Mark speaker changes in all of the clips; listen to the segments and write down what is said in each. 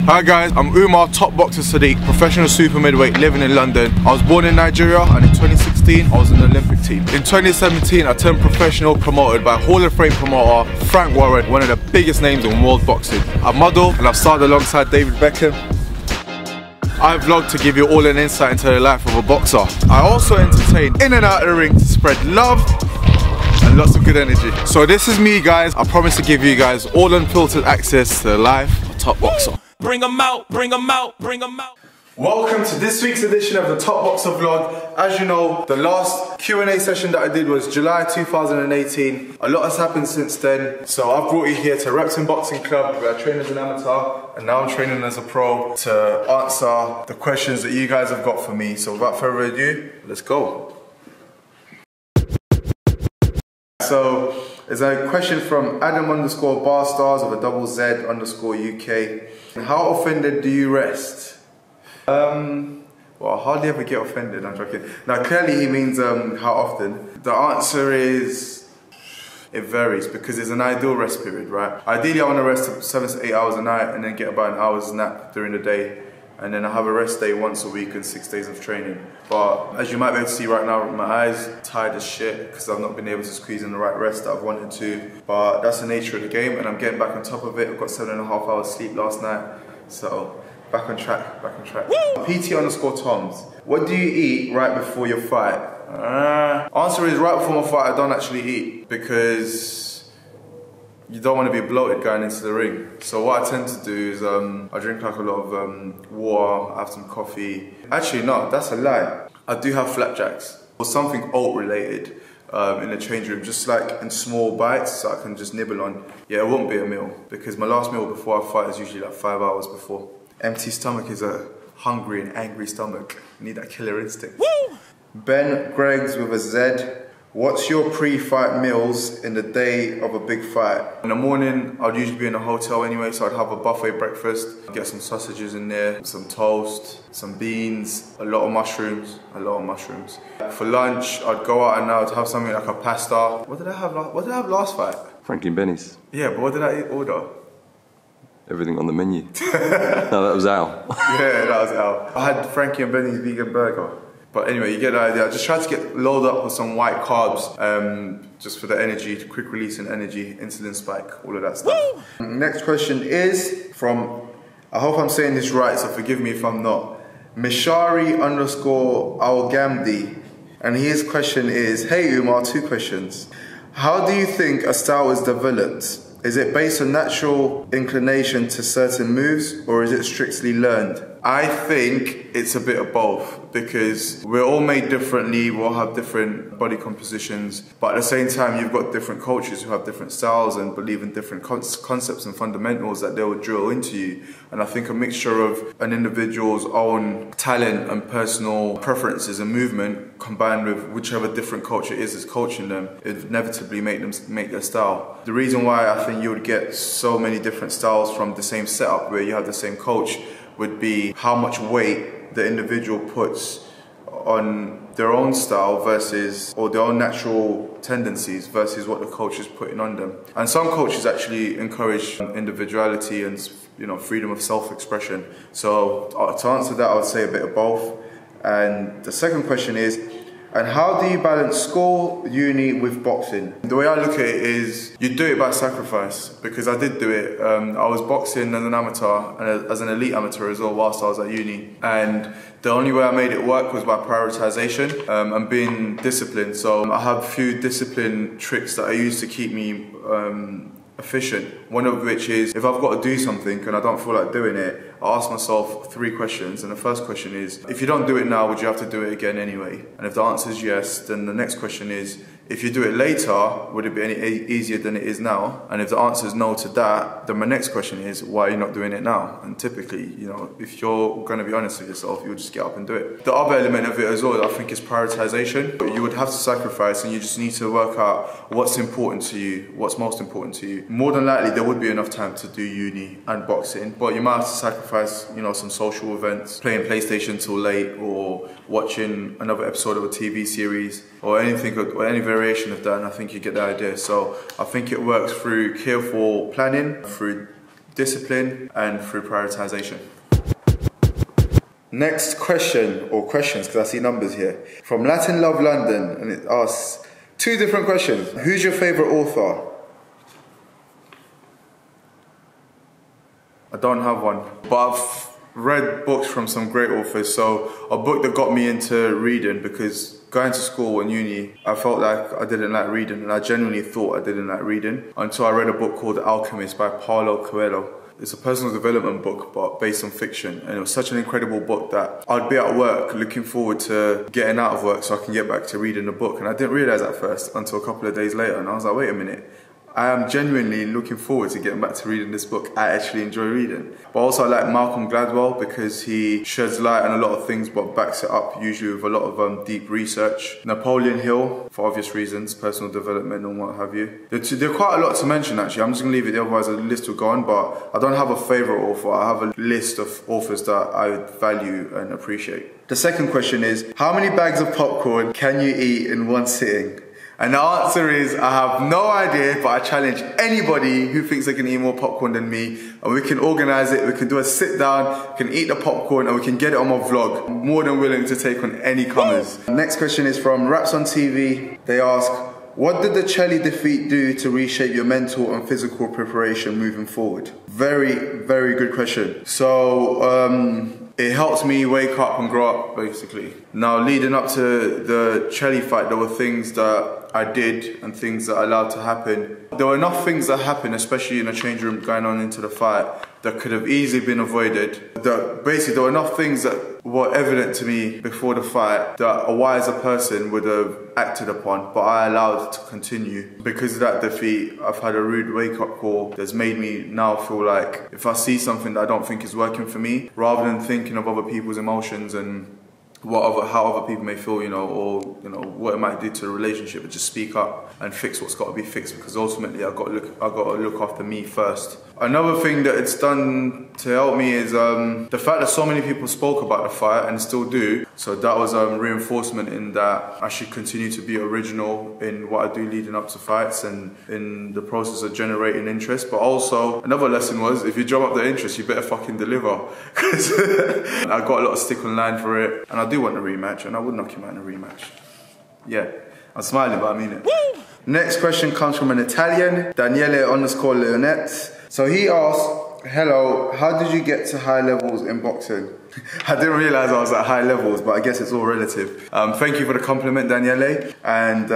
Speaker 1: Hi guys, I'm Umar Top Boxer Sadiq, professional super middleweight living in London. I was born in Nigeria and in 2016 I was in the Olympic team. In 2017 I turned professional, promoted by Hall of Fame promoter Frank Warren, one of the biggest names in world boxing. I model and I've started alongside David Beckham. I vlog to give you all an insight into the life of a boxer. I also entertain in and out of the ring to spread love and lots of good energy. So this is me guys, I promise to give you guys all unfiltered access to the life of a top boxer.
Speaker 2: Bring them out, bring them out, bring them out.
Speaker 1: Welcome to this week's edition of the Top Boxer vlog. As you know, the last Q&A session that I did was July 2018. A lot has happened since then. So I've brought you here to Repton Boxing Club where I train as an amateur and now I'm training as a pro to answer the questions that you guys have got for me. So without further ado, let's go. So there's a question from Adam_Barstars of a _Z_UK. How offended do you rest? Well, I hardly ever get offended, I'm joking. Now clearly he means how often. The answer is, it varies because there's an ideal rest period, right? Ideally I want to rest 7 to 8 hours a night and then get about an hour's nap during the day. And then I have a rest day once a week and 6 days of training. But as you might be able to see right now, my eyes tired as shit because I've not been able to squeeze in the right rest that I've wanted to. But that's the nature of the game and I'm getting back on top of it. I've got 7.5 hours sleep last night. So back on track, back on track. PT_Toms. What do you eat right before your fight? Answer is right before my fight I don't actually eat because you don't want to be bloated going into the ring. So what I tend to do is I drink like a lot of water, I have some coffee. Actually no, that's a lie. I do have flapjacks or something oat related in the change room, just like in small bites so I can just nibble on. Yeah, it won't be a meal because my last meal before I fight is usually like 5 hours before. Empty stomach is a hungry and angry stomach. You need that killer instinct. Woo! Ben Greggs with a Z. What's your pre-fight meals in the day of a big fight? In the morning, I'd usually be in a hotel anyway, so I'd have a buffet breakfast. Get some sausages in there, some toast, some beans, a lot of mushrooms, For lunch, I'd go out and I'd have something like a pasta. What did I have last fight?
Speaker 3: Franklin Benny's.
Speaker 1: Yeah, but what did I order?
Speaker 3: Everything on the menu. No, that was Al.
Speaker 1: Yeah, that was Al. I had Frankie and Benny's vegan burger. But anyway, you get the idea. I just try to get loaded up with some white carbs, just for the energy, quick release and energy, insulin spike, all of that stuff. Woo! Next question is from, I hope I'm saying this right, so forgive me if I'm not, Mishari_Algamdi. And his question is, hey Umar, 2 questions. How do you think a style is developed? Is it based on natural inclination to certain moves or is it strictly learned? I think it's a bit of both because we're all made differently, we all have different body compositions, but at the same time you've got different coaches who have different styles and believe in different concepts and fundamentals that they will drill into you. And I think a mixture of an individual's own talent and personal preferences and movement combined with whichever different coach it is coaching them, it inevitably make their style. The reason why I think you would get so many different styles from the same setup where you have the same coach would be how much weight the individual puts on their own style versus, or their own natural tendencies versus what the coach is putting on them. And some coaches actually encourage individuality and, you know, freedom of self-expression. So to answer that, I would say a bit of both. And the second question is, and how do you balance school, uni with boxing? The way I look at it is, you do it by sacrifice, because I did do it. I was boxing as an amateur, and as an elite amateur as well whilst I was at uni. And the only way I made it work was by prioritization and being disciplined. So I have a few discipline tricks that I use to keep me efficient. One of which is, if I've got to do something and I don't feel like doing it, I ask myself 3 questions, and the first question is, if you don't do it now, would you have to do it again anyway? And if the answer is yes, then the next question is, if you do it later, would it be any easier than it is now? And if the answer is no to that, then my next question is, why are you not doing it now? And typically, you know, if you're going to be honest with yourself, you'll just get up and do it. The other element of it as well, I think, is prioritization. You would have to sacrifice, and you just need to work out what's important to you, what's most important to you. More than likely, there would be enough time to do uni and boxing, but you might have to sacrifice, you know, some social events, playing PlayStation till late, or watching another episode of a TV series, or anything, or any variation of that, and I think you get the idea. So I think it works through careful planning, through discipline, and through prioritization. Next question, or questions, because I see numbers here. From Latin Love London, and it asks 2 different questions. Who's your favorite author? I don't have one, but I've read books from some great authors. So a book that got me into reading, because going to school and uni, I felt like I didn't like reading, and I genuinely thought I didn't like reading until I read a book called The Alchemist by Paulo Coelho. It's a personal development book, but based on fiction. And it was such an incredible book that I'd be at work looking forward to getting out of work so I can get back to reading the book. And I didn't realize at first until a couple of days later. And I was like, wait a minute. I am genuinely looking forward to getting back to reading this book. I actually enjoy reading. But also I like Malcolm Gladwell because he sheds light on a lot of things but backs it up usually with a lot of deep research. Napoleon Hill, for obvious reasons, personal development and what have you. There are quite a lot to mention actually. I'm just going to leave it there, otherwise the list will go on. But I don't have a favourite author. I have a list of authors that I value and appreciate. The second question is, how many bags of popcorn can you eat in one sitting? And the answer is, I have no idea, but I challenge anybody who thinks they can eat more popcorn than me, and we can organize it, we can do a sit down, we can eat the popcorn, and we can get it on my vlog. I'm more than willing to take on any comers. Next question is from Raps on TV. They ask, what did the Chelsea defeat do to reshape your mental and physical preparation moving forward? Very, very good question. So, it helps me wake up and grow up, basically. Now, leading up to the Chelsea fight, there were things that I did and things that I allowed to happen. There were enough things that happened, especially in the change room going on into the fight, that could have easily been avoided. Basically, there were enough things that were evident to me before the fight that a wiser person would have acted upon, but I allowed it to continue. Because of that defeat, I've had a rude wake-up call that's made me now feel like if I see something that I don't think is working for me, rather than thinking of other people's emotions and how other people may feel, or what it might do to the relationship, but just speak up and fix what's got to be fixed, because ultimately I've got to look after me first. Another thing that it's done to help me is the fact that so many people spoke about the fight and still do. So that was reinforcement in that I should continue to be original in what I do leading up to fights and in the process of generating interest. But also another lesson was, if you drum up the interest, you better fucking deliver. Because I got a lot of stick online for it, and I do want a rematch, and I would knock him out in a rematch. Yeah, I'm smiling, but I mean it. Woo! Next question comes from an Italian, Daniele_Leonette. So he asked, hello, how did you get to high levels in boxing? I didn't realize I was at high levels, but I guess it's all relative. Thank you for the compliment, Daniele. And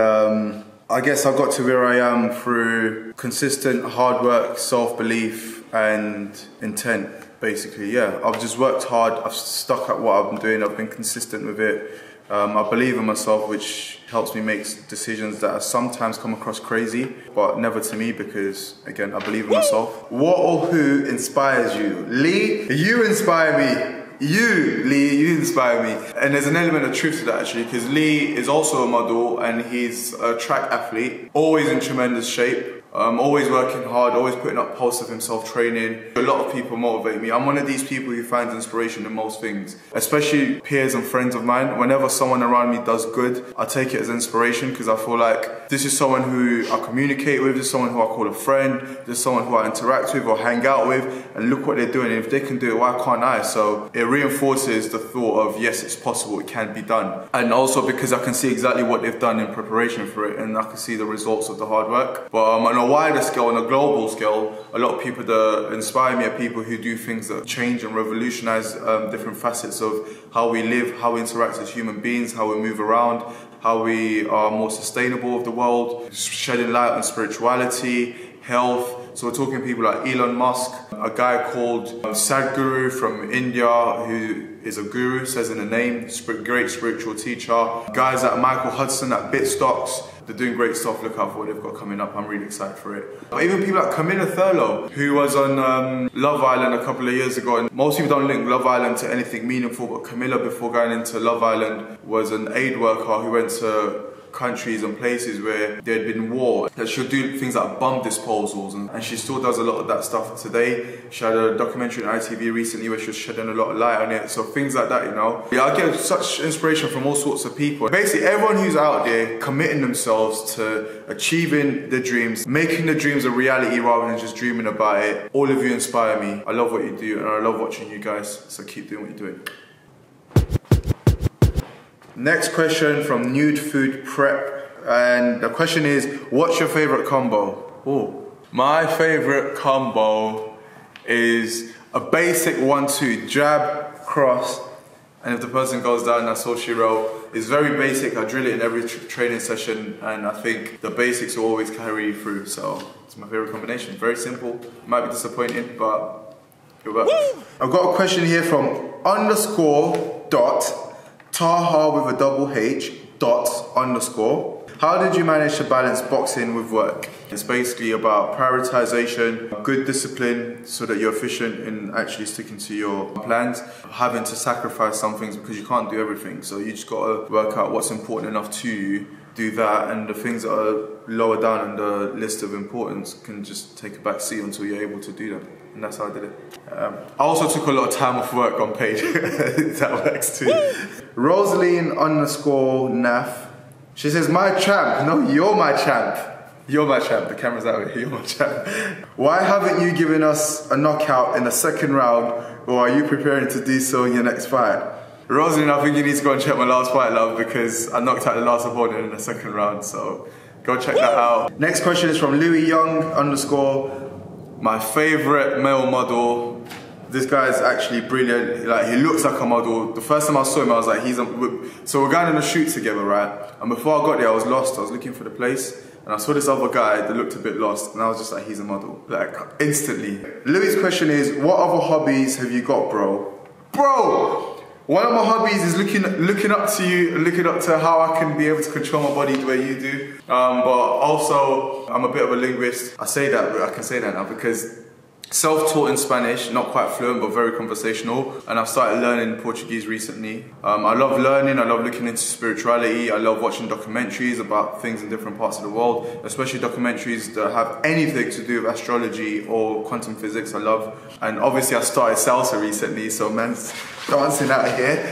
Speaker 1: I guess I got to where I am through consistent hard work, self-belief, and intent, basically. Yeah, I've just worked hard, I've stuck at what I've been doing, I've been consistent with it. I believe in myself, which helps me make decisions that sometimes come across crazy, but never to me, because again, I believe in myself. What or who inspires you? Lee, you inspire me. Lee, you inspire me. And there's an element of truth to that actually, because Lee is also a model and he's a track athlete, always in tremendous shape. Always working hard, always putting up posts of himself training. A lot of people motivate me. I'm one of these people who finds inspiration in most things, especially peers and friends of mine. Whenever someone around me does good, I take it as inspiration, because I feel like this is someone who I communicate with, this is someone who I call a friend, this is someone who I interact with or hang out with, and look what they're doing. And if they can do it, why can't I? So it reinforces the thought of, yes, it's possible, it can be done. And also because I can see exactly what they've done in preparation for it, and I can see the results of the hard work. But on a wider scale, on a global scale, a lot of people that inspire me are people who do things that change and revolutionize different facets of how we live, how we interact as human beings, how we move around, how we are more sustainable with the world, shedding light on spirituality, health. So we're talking people like Elon Musk, a guy called Sadhguru from India, who is a guru, says in the name, great spiritual teacher. Guys like Michael Hudson at Bitstocks, they're doing great stuff. Look out for what they've got coming up. I'm really excited for it. But even people like Camilla Thurlow, who was on Love Island a couple of years ago. And most people don't link Love Island to anything meaningful, but Camilla, before going into Love Island, was an aid worker who went to countries and places where there had been war, that she'll do things like bomb disposals, and she still does a lot of that stuff today. She had a documentary on ITV recently where she was shedding a lot of light on it, so things like that, you know. Yeah, I get such inspiration from all sorts of people. Basically, everyone who's out there committing themselves to achieving their dreams, making the dreams a reality rather than just dreaming about it. All of you inspire me. I love what you do, and I love watching you guys, so keep doing what you're doing. Next question from Nude Food Prep, and the question is, what's your favorite combo? Oh, my favorite combo is a basic 1-2, jab, cross, and if the person goes down, that's all she wrote. It's very basic. I drill it in every training session, and I think the basics will always carry you through, so it's my favorite combination. Very simple, might be disappointing, but you're welcome. I've got a question here from _. Taha with a double H, _. How did you manage to balance boxing with work? It's basically about prioritization, good discipline so that you're efficient in actually sticking to your plans, having to sacrifice some things because you can't do everything. So you just gotta work out what's important enough to you, do that, and the things that are lower down on the list of importance can just take a back seat until you're able to do them. And that's how I did it. I also took a lot of time off work on paid. That works too. Rosaline _Naf. She says, my champ. No, you're my champ. You're my champ. The camera's that way. You're my champ. Why haven't you given us a knockout in the second round, or are you preparing to do so in your next fight? Rosaline, I think you need to go and check my last fight, love, because I knocked out the last opponent in the second round, so go check that out. Next question is from Louis Young _. My favorite male model. This guy's actually brilliant. Like, he looks like a model. The first time I saw him, I was like, so we're going on a shoot together, right? And before I got there, I was lost. I was looking for the place, and I saw this other guy that looked a bit lost, and I was just like, he's a model. Like, instantly. Louis' question is, what other hobbies have you got, bro? Bro! One of my hobbies is looking up to you and looking up to how I can be able to control my body the way you do. But also, I'm a bit of a linguist. I say that, but I can say that now because self-taught in Spanish, not quite fluent, but very conversational. And I've started learning Portuguese recently. I love learning, I love looking into spirituality, I love watching documentaries about things in different parts of the world, especially documentaries that have anything to do with astrology or quantum physics, I love. And obviously I started Salsa recently, so man's dancing out here.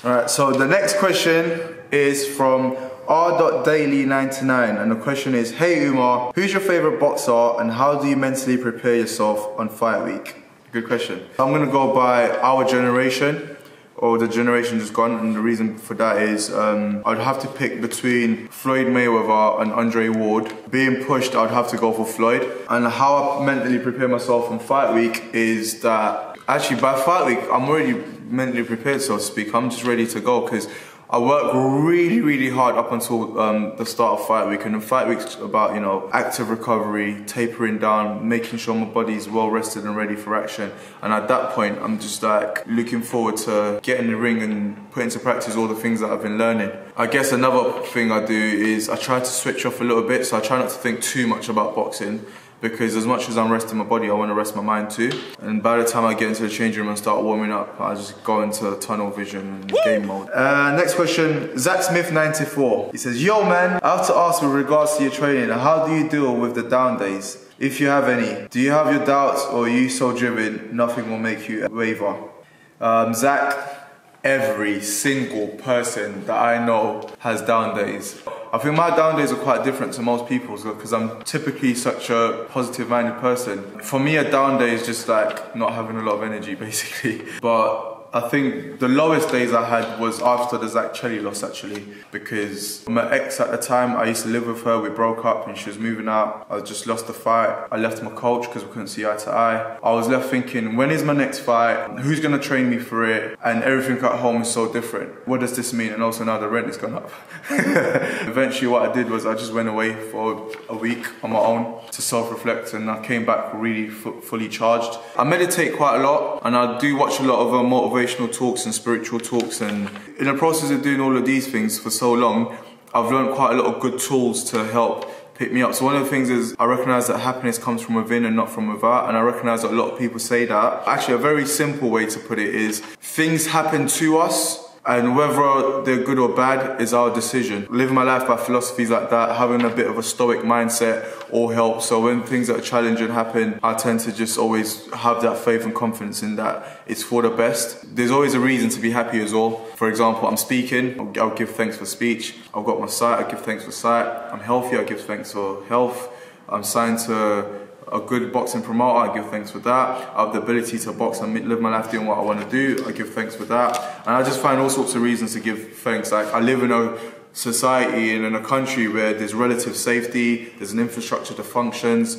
Speaker 1: Alright, so the next question is from r.daily99, and the question is, hey Umar, who's your favorite boxer and how do you mentally prepare yourself on fight week? Good question. I'm gonna go by our generation, or the generation just gone, and the reason for that is I'd have to pick between Floyd Mayweather and Andre Ward. Being pushed, I'd have to go for Floyd. And how I mentally prepare myself on fight week is that actually by fight week I'm already mentally prepared, so to speak. I'm just ready to go because I work really, really hard up until the start of fight week, and the fight week's about, you know, active recovery, tapering down, making sure my body's well rested and ready for action. And at that point, I'm just like looking forward to getting in the ring and put into practice all the things that I've been learning. I guess another thing I do is I try to switch off a little bit, so I try not to think too much about boxing. Because as much as I'm resting my body, I want to rest my mind too. And by the time I get into the changing room and start warming up, I just go into tunnel vision and game mode. Next question, Zach Smith 94. He says, yo man, I have to ask with regards to your training, how do you deal with the down days? If you have any, do you have your doubts, or are you so driven, nothing will make you waver? Zach, every single person that I know has down days. I think my down days are quite different to most people's because I'm typically such a positive-minded person. For me, a down day is just like not having a lot of energy, basically. But I think the lowest days I had was after the Zach Chelly loss, actually, because my ex at the time, I used to live with her, we broke up and she was moving out. I just lost the fight. I left my coach because we couldn't see eye to eye. I was left thinking, when is my next fight? Who's gonna train me for it? And everything at home is so different. What does this mean? And also now the rent has gone up. Eventually what I did was I just went away for a week on my own to self-reflect, and I came back really fully charged. I meditate quite a lot, and I do watch a lot of motivational talks and spiritual talks, and in the process of doing all of these things for so long, I've learned quite a lot of good tools to help pick me up. So one of the things is I recognise that happiness comes from within and not from without, and I recognise that a lot of people say that. Actually, a very simple way to put it is things happen to us And whether they're good or bad is our decision. Living my life by philosophies like that, having a bit of a stoic mindset all helps. So when things that are challenging happen, I tend to just always have that faith and confidence in that it's for the best. There's always a reason to be happy as well. For example, I'm speaking, I'll give thanks for speech. I've got my sight, I give thanks for sight. I'm healthy, I give thanks for health. I'm signed to a good boxing promoter, I give thanks for that. I have the ability to box and live my life doing what I want to do, I give thanks for that. And I just find all sorts of reasons to give thanks. Like, I live in a society and in a country where there's relative safety, there's an infrastructure that functions,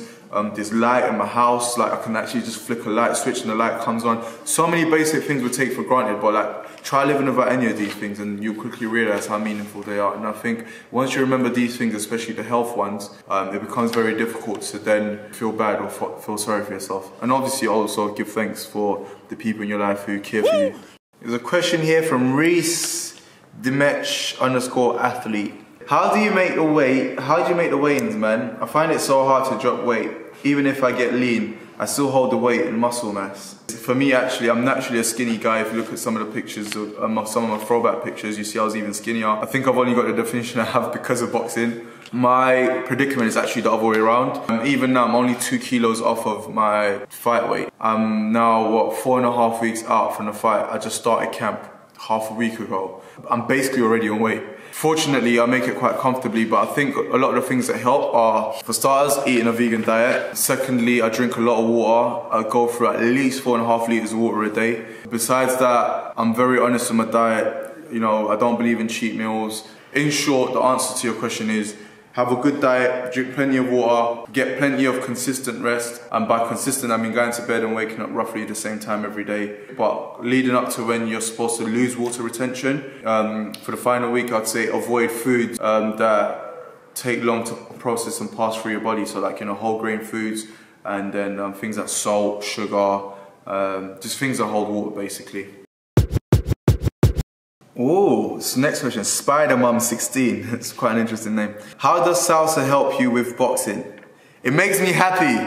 Speaker 1: there's light in my house, like I can actually just flick a light switch and the light comes on. So many basic things we take for granted, but like, try living without any of these things and you'll quickly realize how meaningful they are. And I think once you remember these things, especially the health ones, it becomes very difficult to then feel bad or feel sorry for yourself. And obviously also give thanks for the people in your life who care for you. There's a question here from Reese Dimech_athlete. How do you make the weight? How do you make the weigh-ins, man? I find it so hard to drop weight. Even if I get lean, I still hold the weight in muscle mass. For me, actually, I'm naturally a skinny guy. If you look at some of the pictures, of some of my throwback pictures, you see I was even skinnier. I think I've only got the definition I have because of boxing. My predicament is actually the other way around. Even now, I'm only 2 kilos off of my fight weight. I'm now, what, 4.5 weeks out from the fight. I just started camp half a week ago. I'm basically already on weight. Fortunately, I make it quite comfortably, but I think a lot of the things that help are, for starters, eating a vegan diet. Secondly, I drink a lot of water. I go through at least 4.5 litres of water a day. Besides that, I'm very honest with my diet. You know, I don't believe in cheat meals. In short, the answer to your question is, have a good diet, drink plenty of water, get plenty of consistent rest. And by consistent, I mean going to bed and waking up roughly the same time every day. But leading up to when you're supposed to lose water retention, for the final week, I'd say avoid foods that take long to process and pass through your body. So like, you know, whole grain foods, and then things like salt, sugar, just things that hold water basically. Oh, so next question, Spider-Mum16, it's quite an interesting name. How does salsa help you with boxing? It makes me happy,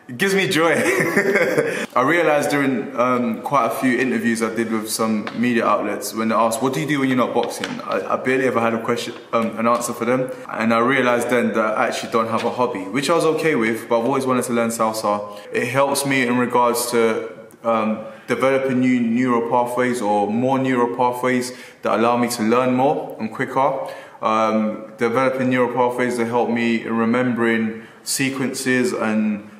Speaker 1: it gives me joy. I realized during quite a few interviews I did with some media outlets, when they asked, what do you do when you're not boxing? I barely ever had a question, an answer for them. And I realized then that I actually don't have a hobby, which I was okay with, but I've always wanted to learn salsa. It helps me in regards to developing new neural pathways or more neural pathways that allow me to learn more and quicker. Developing neural pathways that help me in remembering sequences and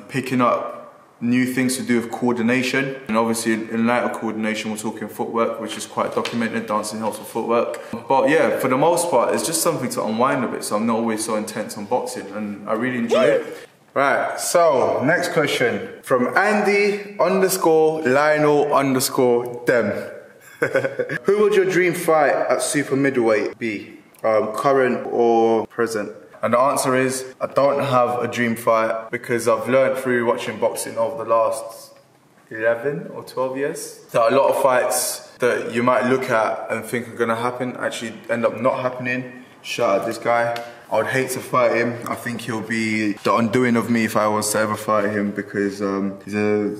Speaker 1: picking up new things to do with coordination. And obviously in light of coordination, we're talking footwork, which is quite documented. Dancing helps with footwork. But yeah, for the most part, it's just something to unwind a bit, so I'm not always so intense on boxing, and I really enjoy it. Right, so next question from Andy_Lionel_Dem. Who would your dream fight at Super Middleweight be? Current or present? And the answer is, I don't have a dream fight because I've learned through watching boxing over the last 11 or 12 years that a lot of fights that you might look at and think are going to happen actually end up not happening. Shout out this guy. I would hate to fight him. I think he'll be the undoing of me if I was to ever fight him, because he's a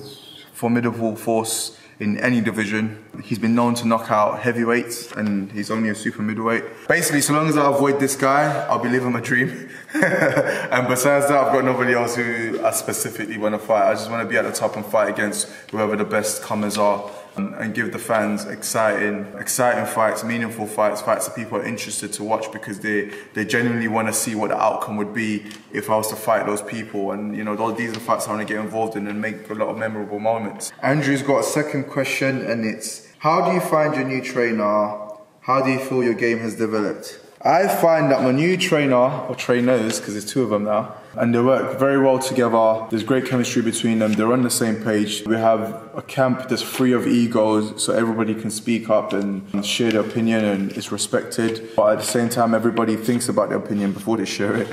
Speaker 1: formidable force in any division. He's been known to knock out heavyweights, and he's only a super middleweight. Basically, so long as I avoid this guy, I'll be living my dream. And besides that, I've got nobody else who I specifically want to fight. I just want to be at the top and fight against whoever the best comers are, and give the fans exciting fights, meaningful fights, fights that people are interested to watch because they genuinely want to see what the outcome would be if I was to fight those people. And you know, these are the fights I want to get involved in and make a lot of memorable moments. Andrew's got a second question, and it's, how do you find your new trainer? How do you feel your game has developed? I find that my new trainer, or trainers, because there's 2 of them now, and they work very well together. There's great chemistry between them. They're on the same page. We have a camp that's free of egos, so everybody can speak up and share their opinion, and it's respected. But at the same time, everybody thinks about their opinion before they share it.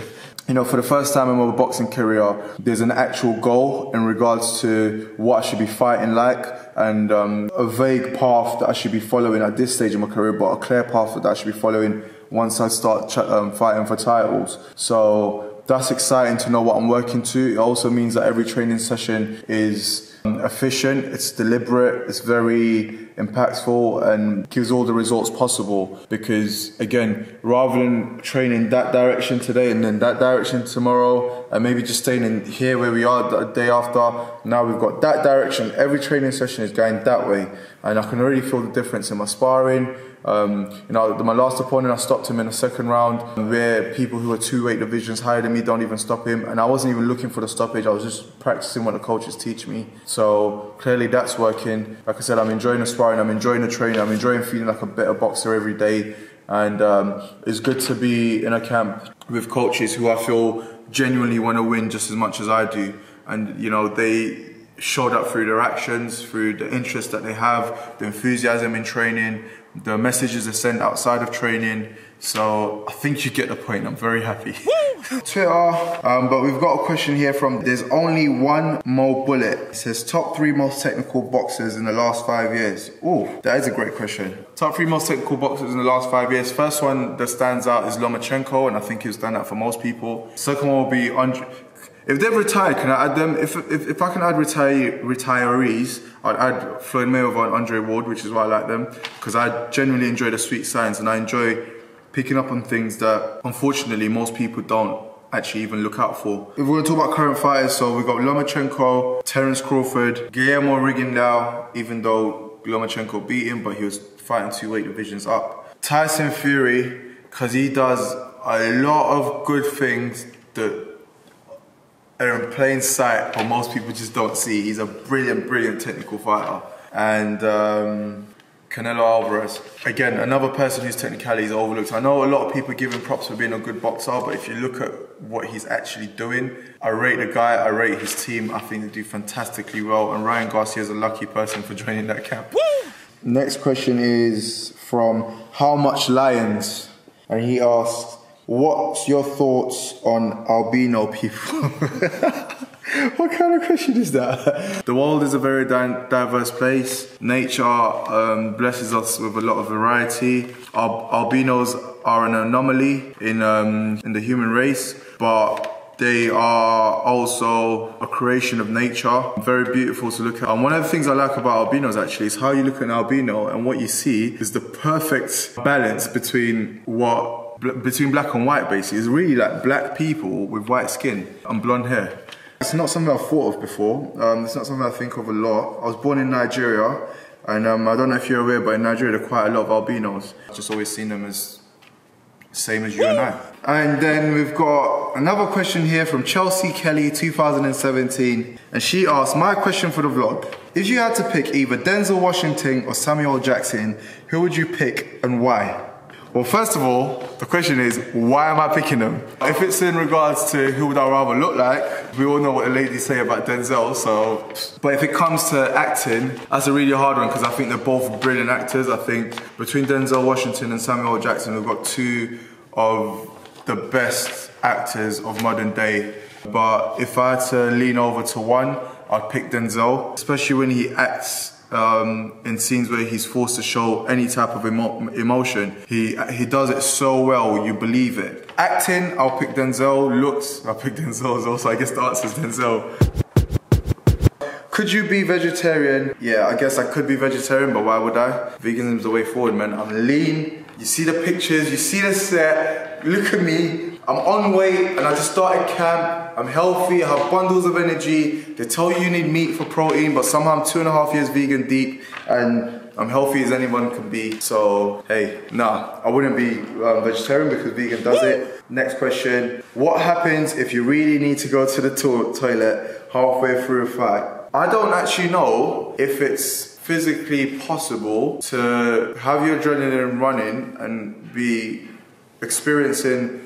Speaker 1: You know, for the first time in my boxing career, there's an actual goal in regards to what I should be fighting like, and a vague path that I should be following at this stage of my career, but a clear path that I should be following once I start fighting for titles. So that's exciting to know what I'm working to. It also means that every training session is efficient, it's deliberate, it's very impactful and gives all the results possible. Because again, rather than training that direction today and then that direction tomorrow, and maybe just staying in here where we are the day after, now we've got that direction. Every training session is going that way, and I can already feel the difference in my sparring. You know, my last opponent, I stopped him in the second round, where people who are 2 weight divisions higher than me don't even stop him, and I wasn't even looking for the stoppage. I was just practicing what the coaches teach me. So clearly that's working. Like I said, I'm enjoying the sparring, I'm enjoying the training, I'm enjoying feeling like a better boxer every day. And it's good to be in a camp with coaches who I feel genuinely want to win just as much as I do. And you know, they show that through their actions, through the interest that they have, the enthusiasm in training, the messages they send outside of training. So I think you get the point. I'm very happy. Twitter, but we've got a question here from There's Only One Mo Bullet. It says top 3 most technical boxers in the last 5 years. Oh, that is a great question. Top 3 most technical boxers in the last 5 years. First one that stands out is Lomachenko, and I think he'll stand out for most people. Second one will be Andre. If they've retired, can I add them? If I can add retirees, I'd add Floyd Mayweather and Andre Ward, which is why I like them, because I genuinely enjoy the sweet science and I enjoy picking up on things that unfortunately most people don't actually even look out for. If we're going to talk about current fighters, so we've got Lomachenko, Terence Crawford, Guillermo Rigondeaux, even though Lomachenko beat him, but he was fighting 2 weight divisions up. Tyson Fury, because he does a lot of good things that are in plain sight, but most people just don't see. He's a brilliant, brilliant technical fighter. And Canelo Alvarez, again, another person whose technicality is overlooked. I know a lot of people give him props for being a good boxer, but if you look at what he's actually doing, I rate the guy, I rate his team. I think they do fantastically well, and Ryan Garcia is a lucky person for joining that camp. Woo! Next question is from How Much Lions, and he asks, what's your thoughts on albino people? What kind of question is that? The world is a very diverse place. Nature blesses us with a lot of variety. Albinos are an anomaly in the human race, but they are also a creation of nature. Very beautiful to look at. And one of the things I like about albinos actually is how you look at an albino and what you see is the perfect balance between black and white basically. It's really like black people with white skin and blonde hair. It's not something I've thought of before. It's not something I think of a lot. I was born in Nigeria, and I don't know if you're aware, but in Nigeria there are quite a lot of albinos. I've just always seen them as same as you and I. And then we've got another question here from Chelsea Kelly 2017, and she asked, my question for the vlog, if you had to pick either Denzel Washington or Samuel Jackson, who would you pick and why? Well, first of all, the question is, why am I picking them? If it's in regards to who would I rather look like, we all know what the ladies say about Denzel, so... But if it comes to acting, that's a really hard one because I think they're both brilliant actors. I think between Denzel Washington and Samuel Jackson, we've got 2 of the best actors of modern day. But if I had to lean over to one, I'd pick Denzel, especially when he acts in scenes where he's forced to show any type of emotion. He does it so well, you believe it. Acting, I'll pick Denzel. Looks, I'll pick Denzel as well, so I guess the answer is Denzel. Could you be vegetarian? Yeah, I guess I could be vegetarian, but why would I? Veganism's the way forward, man. I'm lean. You see the pictures, you see the set. Look at me. I'm on weight and I just started camp. I'm healthy, I have bundles of energy. They tell you need meat for protein, but somehow I'm 2.5 years vegan deep and I'm healthy as anyone can be. So, hey, nah, I wouldn't be vegetarian because vegan does it. Next question, what happens if you really need to go to the toilet halfway through a fight? I don't actually know if it's physically possible to have your adrenaline running and be experiencing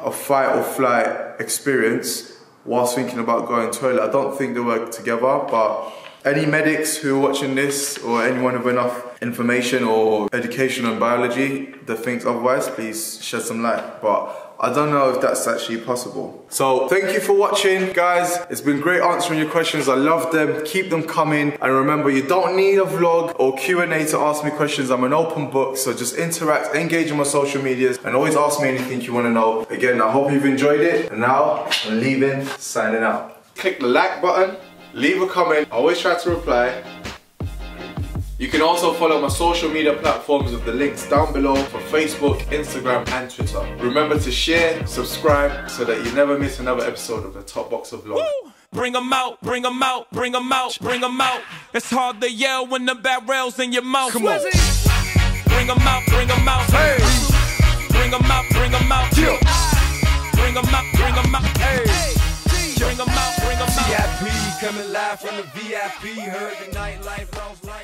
Speaker 1: a fight or flight experience whilst thinking about going to the toilet. I don't think they work together, but any medics who are watching this or anyone with enough information or education on biology that thinks otherwise, please shed some light. But I don't know if that's actually possible. So thank you for watching, guys. It's been great answering your questions. I love them. Keep them coming. And remember, you don't need a vlog or Q&A to ask me questions. I'm an open book, so just interact, engage in my social medias, and always ask me anything you want to know. Again, I hope you've enjoyed it. And now, I'm leaving, signing out. Click the like button. leave a comment. I always try to reply. You can also follow my social media platforms with the links down below for Facebook, Instagram and Twitter. Remember to share, subscribe so that you never miss another episode of the Top Boxer Vlog.
Speaker 2: Woo! Bring 'em out, bring 'em out, bring 'em out, bring 'em out. It's hard to yell when the barrel's in your mouth. Come on. Bring 'em out, bring 'em out. Hey. Bring 'em out, bring 'em out. Yeah. Bring 'em out, bring 'em out. Hey. Bring 'em out, bring 'em out. VIP coming live from the VIP. Heard the nightlife, lost life.